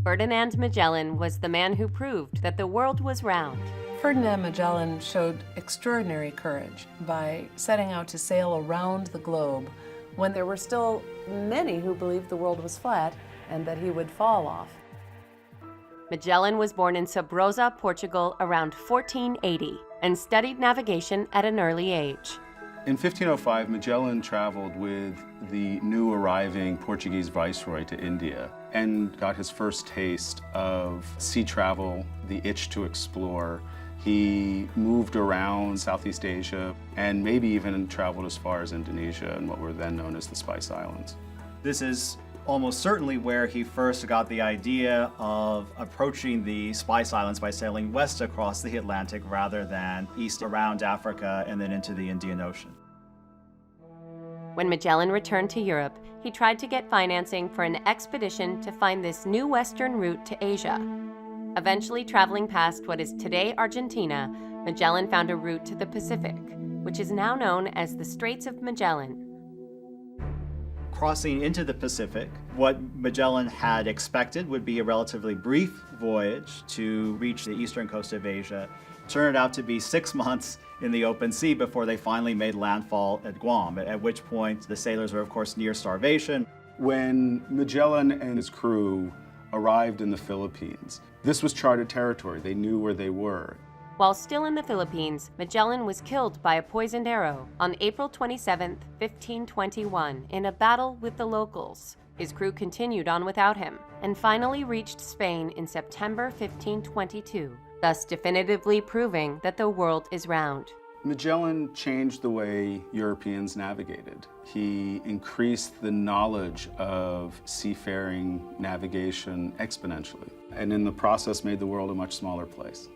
Ferdinand Magellan was the man who proved that the world was round. Ferdinand Magellan showed extraordinary courage by setting out to sail around the globe when there were still many who believed the world was flat and that he would fall off. Magellan was born in Sabrosa, Portugal around 1480 and studied navigation at an early age. In 1505, Magellan traveled with the new arriving Portuguese viceroy to India and got his first taste of sea travel, the itch to explore. He moved around Southeast Asia and maybe even traveled as far as Indonesia and what were then known as the Spice Islands. This is almost certainly where he first got the idea of approaching the Spice Islands by sailing west across the Atlantic rather than east around Africa and then into the Indian Ocean. When Magellan returned to Europe, he tried to get financing for an expedition to find this new western route to Asia. Eventually traveling past what is today Argentina, Magellan found a route to the Pacific, which is now known as the Straits of Magellan. Crossing into the Pacific, what Magellan had expected would be a relatively brief voyage to reach the eastern coast of Asia. Turned out to be 6 months in the open sea before they finally made landfall at Guam, at which point the sailors were, of course, near starvation. When Magellan and his crew arrived in the Philippines, this was charted territory. They knew where they were. While still in the Philippines, Magellan was killed by a poisoned arrow on April 27, 1521, in a battle with the locals. His crew continued on without him, and finally reached Spain in September 1522, thus definitively proving that the world is round. Magellan changed the way Europeans navigated. He increased the knowledge of seafaring navigation exponentially, and in the process made the world a much smaller place.